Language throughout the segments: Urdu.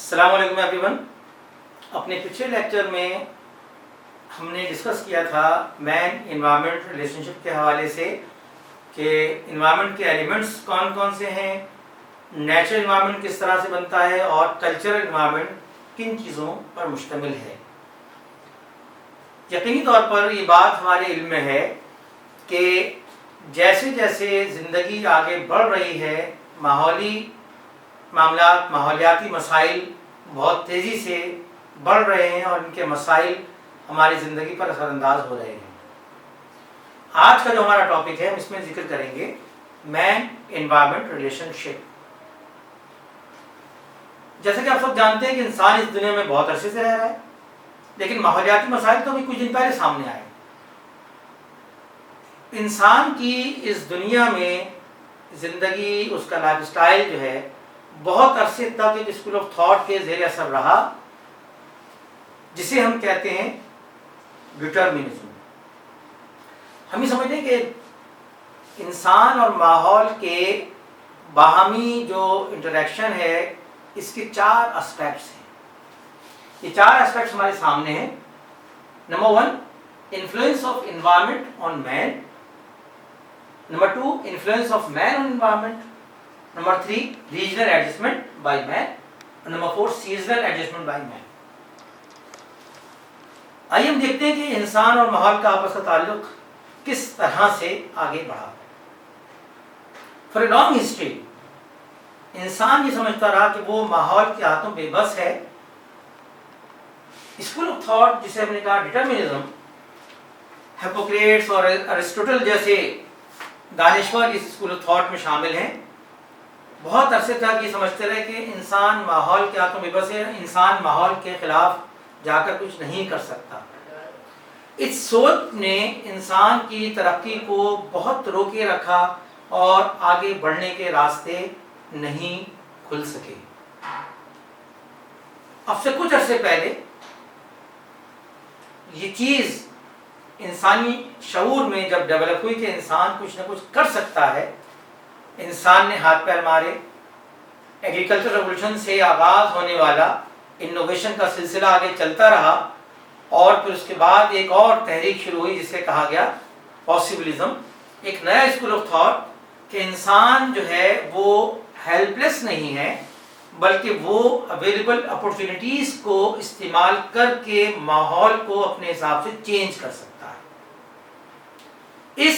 السلام علیکم ایوری ون. اپنے پچھلے لیکچر میں ہم نے ڈسکس کیا تھا مین انوائرمنٹ ریلیشن شپ کے حوالے سے کہ انوائرمنٹ کے ایلیمنٹس کون کون سے ہیں، نیچرل انوائرمنٹ کس طرح سے بنتا ہے اور کلچرل انوائرمنٹ کن چیزوں پر مشتمل ہے. یقینی طور پر یہ بات ہمارے علم میں ہے کہ جیسے جیسے زندگی آگے بڑھ رہی ہے ماحولی معاملات، ماحولیاتی مسائل بہت تیزی سے بڑھ رہے ہیں اور ان کے مسائل ہماری زندگی پر اثر انداز ہو رہے ہیں. آج کا جو ہمارا ٹاپک ہے ہم اس میں ذکر کریں گے مین انوائرمنٹ ریلیشن شپ. جیسا کہ آپ سب جانتے ہیں کہ انسان اس دنیا میں بہت عرصے سے رہ رہا ہے، لیکن ماحولیاتی مسائل تو ابھی کچھ دن پہلے سامنے آئے. انسان کی اس دنیا میں زندگی، اس کا لائف سٹائل جو ہے بہت عرصے تک ایک اسکول آف تھاٹ کے زیر اثر رہا جسے ہم کہتے ہیں ڈٹرمنزم. ہم یہ سمجھتے ہیں کہ انسان اور ماحول کے باہمی جو انٹریکشن ہے اس کے 4 اسپیکٹس ہیں. یہ 4 اسپیکٹس ہمارے سامنے ہیں. Number 1 influence of environment on man. Number 2 influence of man on environment. Number 3 regional adjustment by man. Number 4 seasonal adjustment by man. آئیے ہم دیکھتے ہیں کہ انسان اور ماحول کا آپس کا تعلق کس طرح سے آگے بڑھا. فار اے لانگ ہسٹری انسان یہ سمجھتا رہا کہ وہ ماحول کے ہاتھوں بے بس ہے. اسکول آف تھاٹ جسے ہم نے کہا ڈٹرمنزم، ہپوکریٹس اور ارسطوٹل جیسے دانشور اس اسکول آف تھاٹ میں شامل ہیں، بہت عرصے تک یہ سمجھتے رہے کہ انسان ماحول کے ہاتھوں بے بس ہے، انسان ماحول کے خلاف جا کر کچھ نہیں کر سکتا. اس سوچ نے انسان کی ترقی کو بہت روکے رکھا اور آگے بڑھنے کے راستے نہیں کھل سکے. اب سے کچھ عرصے پہلے یہ چیز انسانی شعور میں جب ڈیولپ ہوئی کہ انسان کچھ نہ کچھ کر سکتا ہے، انسان نے ہاتھ پیر مارے. ایگریکلچر ریولوشن سے آغاز ہونے والا انوویشن کا سلسلہ آگے چلتا رہا اور پھر اس کے بعد ایک اور تحریک شروع ہوئی جسے کہا گیا پاسبلزم. ایک نیا اسکول آف تھاٹ کہ انسان جو ہے وہ ہیلپ لیس نہیں ہے بلکہ وہ اویلیبل اپرچونیٹیز کو استعمال کر کے ماحول کو اپنے حساب سے چینج کر سکتا ہے. اس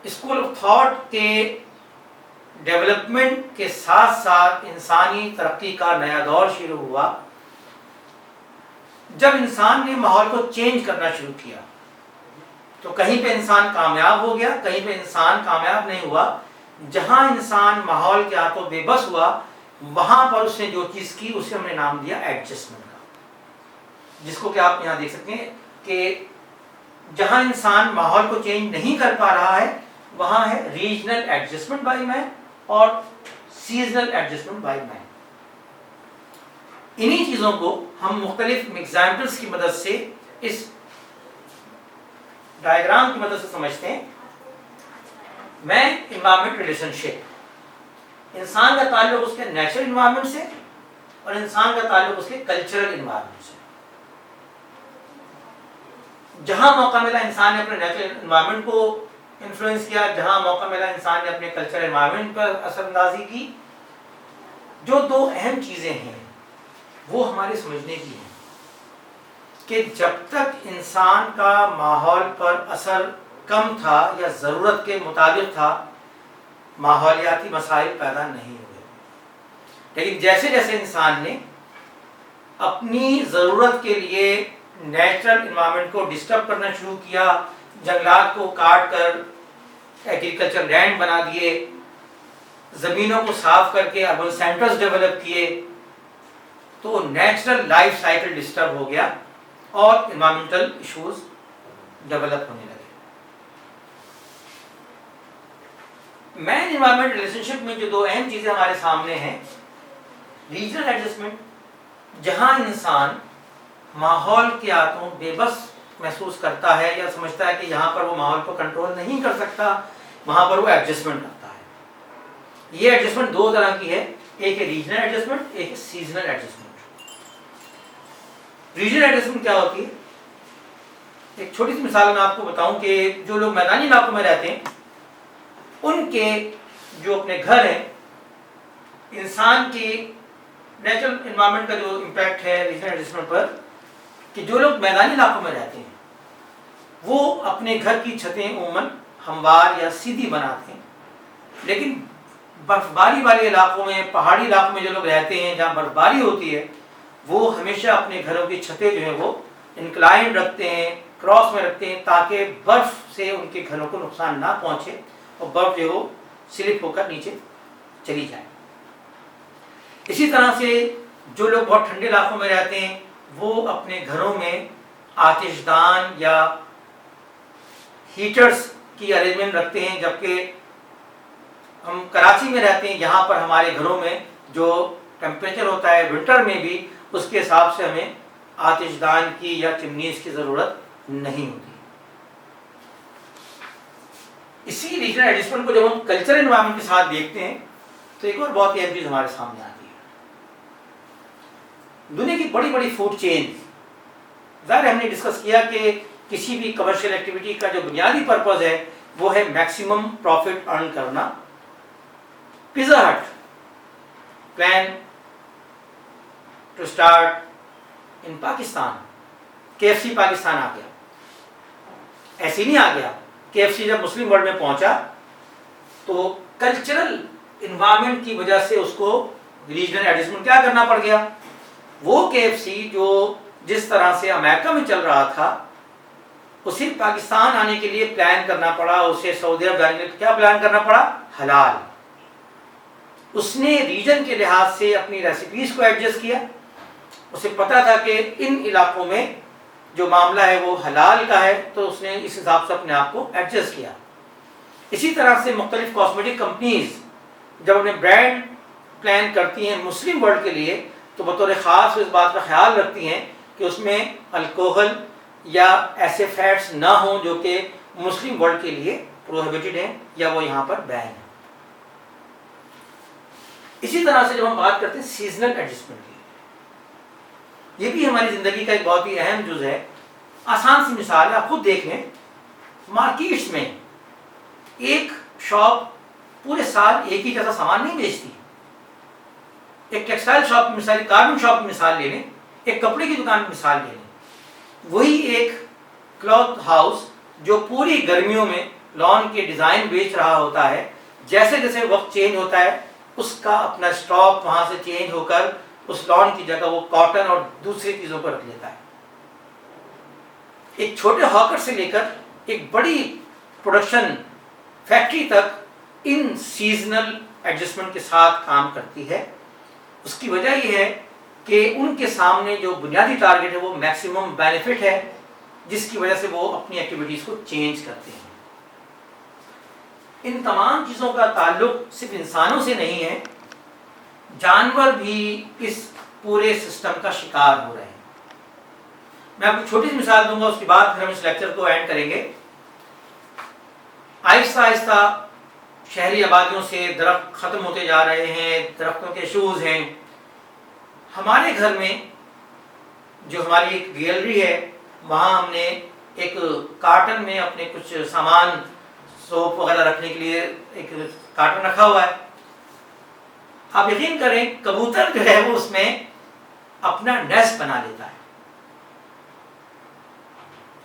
اسکول آف تھاٹ کے ڈیولپمنٹ کے ساتھ ساتھ انسانی ترقی کا نیا دور شروع ہوا. جب انسان نے ماحول کو چینج کرنا شروع کیا تو کہیں پہ انسان کامیاب ہو گیا، کہیں پہ انسان کامیاب نہیں ہوا. جہاں انسان ماحول کے ہاتھوں بے بس ہوا وہاں پر اس نے جو چیز کی اسے ہم نے نام دیا ایڈجسٹمنٹ کا، جس کو کہ آپ یہاں دیکھ سکتے ہیں کہ جہاں انسان ماحول کو چینج نہیں کر پا رہا ہے وہاں ہے ریجنل ایڈجسٹمنٹ بائی مین اور سیزنل ایڈجسٹمنٹ بائی مین. انہی چیزوں کو ہم مختلف ایگزامپلس کی مدد سے اس ڈائیگرام کی مدد سے سمجھتے ہیں. مین انوائرمنٹ ریلیشن شپ، انسان کا تعلق اس کے نیچرل انوائرمنٹ سے اور انسان کا تعلق اس کے کلچرل انوائرمنٹ سے. جہاں موقع ملا انسان نے اپنے نیچرل انوائرمنٹ کو انفلوئنس کیا، جہاں موقع ملا انسان نے اپنے کلچرل انوائرمنٹ پر اثر اندازی کی. جو 2 اہم چیزیں ہیں وہ ہمارے سمجھنے کی ہیں کہ جب تک انسان کا ماحول پر اثر کم تھا یا ضرورت کے مطابق تھا ماحولیاتی مسائل پیدا نہیں ہوئے. لیکن جیسے جیسے انسان نے اپنی ضرورت کے لیے نیچرل انوائرمنٹ کو ڈسٹرب کرنا شروع کیا، جنگلات کو کاٹ کر ایگریکلچر لینڈ بنا دیے، زمینوں کو صاف کر کے اربن سینٹرز ڈیولپ کیے، تو نیچرل لائف سائیکل ڈسٹرب ہو گیا اور انوائرمنٹل ایشوز ڈیولپ ہونے لگے. مین انوائرمنٹ ریلیشن شپ میں جو 2 اہم چیزیں ہمارے سامنے ہیں، ریجنل ایڈجسٹمنٹ، جہاں انسان ماحول کے ہاتھوں بے بس محسوس کرتا ہے یا سمجھتا ہے کہ یہاں پر وہ ماحول کو کنٹرول نہیں کر سکتا، وہاں پر وہ ایڈجسٹمنٹ کرتا ہے. یہ ایڈجسٹمنٹ 2 طرح کی ہے، ایک ہے ریجنل ایڈجسٹمنٹ، ایک ہے سیزنل ایڈجسٹمنٹ. ریجنل ایڈجسٹمنٹ کیا ہوتی ہے؟ ایک چھوٹی سی مثال میں آپ کو بتاؤں کہ جو لوگ میدانی علاقوں میں رہتے ہیں ان کے جو اپنے گھر ہیں، انسان کی نیچرل انوائرمنٹ کا جو امپیکٹ ہے ریجنل ایڈجسٹمنٹ پر، کہ جو لوگ میدانی علاقوں میں رہتے ہیں وہ اپنے گھر کی چھتیں عموماً ہموار یا سیدھی بناتے ہیں، لیکن برف باری والے علاقوں میں، پہاڑی علاقوں میں جو لوگ رہتے ہیں جہاں برف باری ہوتی ہے، وہ ہمیشہ اپنے گھروں کی چھتیں جو ہیں وہ انکلائنڈ رکھتے ہیں، کراس میں رکھتے ہیں، تاکہ برف سے ان کے گھروں کو نقصان نہ پہنچے اور برف جو ہے وہ سلپ ہو کر نیچے چلی جائے۔ اسی طرح سے جو لوگ بہت ٹھنڈے علاقوں میں رہتے ہیں وہ اپنے گھروں میں آتش دان یا ہیٹرز کی ارینجمنٹ رکھتے ہیں، جبکہ ہم کراچی میں رہتے ہیں، یہاں پر ہمارے گھروں میں جو ٹیمپریچر ہوتا ہے ونٹر میں بھی اس کے حساب سے ہمیں آتش دان کی یا چمنیز کی ضرورت نہیں ہوتی۔ اسی ریجنل ایڈجسٹمنٹ کو جب ہم کلچرل انوائرمنٹ کے ساتھ دیکھتے ہیں تو ایک اور بہت اہم چیز ہمارے سامنے آتی ہے۔ دنیا کی بڑی بڑی فوڈ چینز، ظاہر ہم نے ڈسکس کیا کہ کسی بھی کمرشل ایکٹیویٹی کا جو بنیادی پرپز ہے وہ ہے میکسیمم پروفٹ ارن کرنا۔ Pizza Hut plan to start in Pakistan, KFC Pakistan آ گیا، ایسے نہیں آ گیا۔ KFC جب مسلم ورلڈ میں پہنچا تو کلچرل انوائرمنٹ کی وجہ سے اس کو ریجنل ایڈجسٹمنٹ کیا کرنا پڑ گیا۔ وہ KFC جو جس طرح سے امریکہ میں چل رہا تھا اسے پاکستان آنے کے لیے پلان کرنا پڑا، اسے سعودی عرب جانے کے لیے کیا پلان کرنا پڑا؟ حلال۔ اس نے ریجن کے لحاظ سے اپنی ریسیپیز کو ایڈجسٹ کیا، اسے پتا تھا کہ ان علاقوں میں جو معاملہ ہے وہ حلال کا ہے، تو اس نے اس حساب سے اپنے آپ کو ایڈجسٹ کیا۔ اسی طرح سے مختلف کاسمیٹک کمپنیز جب اپنے برانڈ پلان کرتی ہیں مسلم ورلڈ کے لیے تو بطور خاص اس بات کا خیال رکھتی ہیں کہ اس میں الکوہل یا ایسے فیٹس نہ ہوں جو کہ مسلم ورلڈ کے لیے پروہیبٹڈ ہیں یا وہ یہاں پر بین ہیں۔ اسی طرح سے جب ہم بات کرتے ہیں سیزنل ایڈجسٹمنٹ کی، یہ بھی ہماری زندگی کا ایک بہت ہی اہم جز ہے۔ آسان سی مثال ہے، آپ خود دیکھ لیں، مارکیٹس میں ایک شاپ پورے سال ایک ہی جیسا سامان نہیں بیچتی۔ ایک ٹیکسٹائل شاپ کی مثال، گارمنٹ شاپ کی مثال لے لیں، ایک کپڑے کی دکان کی مثال لے لیں، وہی ایک کلاتھ ہاؤس جو پوری گرمیوں میں لان کے ڈیزائن بیچ رہا ہوتا ہے، جیسے جیسے وقت چینج ہوتا ہے اس کا اپنا اسٹاک وہاں سے چینج ہو کر اس لان کی جگہ وہ کاٹن اور دوسری چیزوں پر رکھ لیتا ہے۔ ایک چھوٹے ہاکر سے لے کر ایک بڑی پروڈکشن فیکٹری تک ان سیزنل ایڈجسٹمنٹ کے ساتھ کام کرتی ہے۔ اس کی وجہ یہ ہے کہ ان کے سامنے جو بنیادی ٹارگٹ ہے وہ میکسیمم بینیفٹ ہے، جس کی وجہ سے وہ اپنی ایکٹیویٹیز کو چینج کرتے ہیں۔ ان تمام چیزوں کا تعلق صرف انسانوں سے نہیں ہے، جانور بھی اس پورے سسٹم کا شکار ہو رہے ہیں۔ میں آپ کو چھوٹی سی مثال دوں گا، اس کے بعد پھر ہم اس لیکچر کو اینڈ کریں گے۔ آہستہ آہستہ شہری آبادیوں سے درخت ختم ہوتے جا رہے ہیں، درختوں کے ایشوز ہیں۔ ہمارے گھر میں جو ہماری ایک گیلری ہے وہاں ہم نے ایک کارٹن میں اپنے کچھ سامان سوپ وغیرہ رکھنے کے لیے ایک کارٹن رکھا ہوا ہے۔ آپ یقین کریں کبوتر جو ہے وہ اس میں اپنا نیسٹ بنا لیتا ہے۔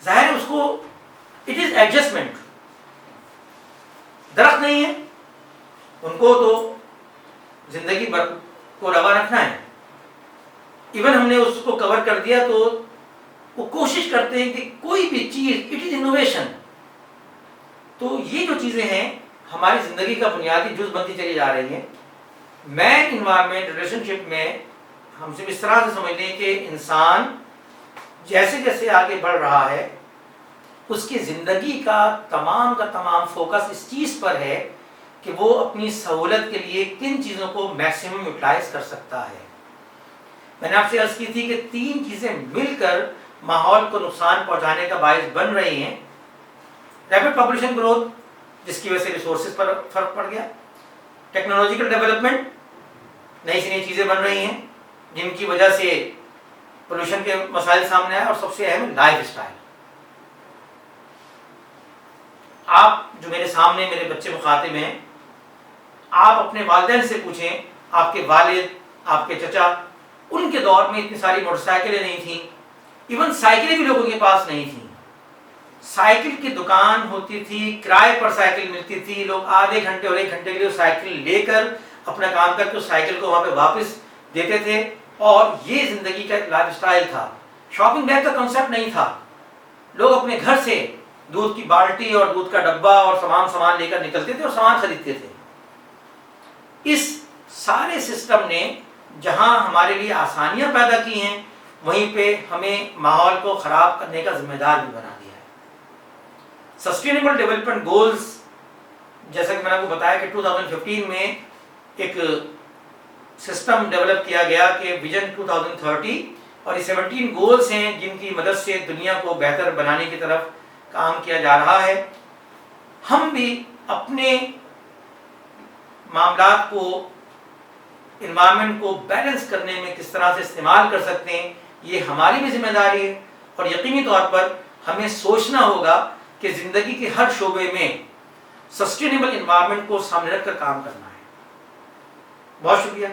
ظاہر ہے اس کو اٹ از ایڈجسٹمنٹ، درخت نہیں ہے ان کو تو زندگی بھر کو روا رکھنا ہے، ایون ہم نے اس کو کور کر دیا تو وہ کوشش کرتے ہیں کہ کوئی بھی چیز اٹ از انوویشن۔ تو یہ جو چیزیں ہیں ہماری زندگی کا بنیادی جز بنتی چلی جا رہی ہیں۔ مین انوائرمنٹ ریلیشن شپ میں ہم صرف اس طرح سے سمجھ لیں کہ انسان جیسے جیسے آگے بڑھ رہا ہے اس کی زندگی کا تمام فوکس اس چیز پر ہے کہ وہ اپنی سہولت کے لیے کن چیزوں کو میکسیمم یوٹیلائز کر سکتا ہے۔ میں نے آپ سے عرض کی تھی کہ 3 چیزیں مل کر ماحول کو نقصان پہنچانے کا باعث بن رہی ہیں۔ ریپڈ پاپولیشن گروتھ جس کی وجہ سے ریسورسز پر فرق پڑ گیا، ٹیکنالوجیکل ڈیولپمنٹ، نئی سے نئی چیزیں بن رہی ہیں جن کی وجہ سے پولوشن کے مسائل سامنے آئے، اور سب سے اہم لائف اسٹائل. آپ جو میرے سامنے میرے بچے مخاطب ہیں، آپ اپنے والدین سے پوچھیں، آپ کے والد، آپ کے چچا، ان کے دور میں اتنی ساری موٹر سائیکلیں نہیں تھیں، ایون سائیکلیں بھی لوگوں کے پاس نہیں تھیں. سائیکل کی دکان ہوتی تھی، کرائے پر سائیکل ملتی تھی، لوگ آدھے گھنٹے اور 1 گھنٹے کے لیے سائیکل لے کر اپنا کام کر کے اس سائیکل کو وہاں پہ واپس دیتے تھے، اور یہ زندگی کا ایک لائف اسٹائل تھا. شاپنگ بیگ کا کنسیپٹ نہیں تھا. لوگ اپنے گھر سے دودھ کی بالٹی اور دودھ کا ڈبہ اور سامان لے کر نکلتے تھے اور سامان خریدتے تھے. اس سارے سسٹم نے جہاں ہمارے لیے آسانیاں پیدا کی ہیں، وہیں پہ ہمیں ماحول کو خراب کرنے کا ذمہ دار بھی بنا دیا ہے. سسٹینیبل ڈیولپمنٹ گولز، جیسا کہ میں نے آپ کو بتایا کہ 2015 میں ایک سسٹم ڈیولپ کیا گیا کہ ویژن 2030، اور یہ 17 گولز ہیں جن کی مدد سے دنیا کو بہتر بنانے کی طرف کام کیا جا رہا ہے. ہم بھی اپنے معاملات کو، انوائرمنٹ کو بیلنس کرنے میں کس طرح سے استعمال کر سکتے ہیں، یہ ہماری بھی ذمہ داری ہے. اور یقینی طور پر ہمیں سوچنا ہوگا کہ زندگی کے ہر شعبے میں سسٹینیبل انوائرمنٹ کو سامنے رکھ کر کام کرنا ہے. بہت شکریہ.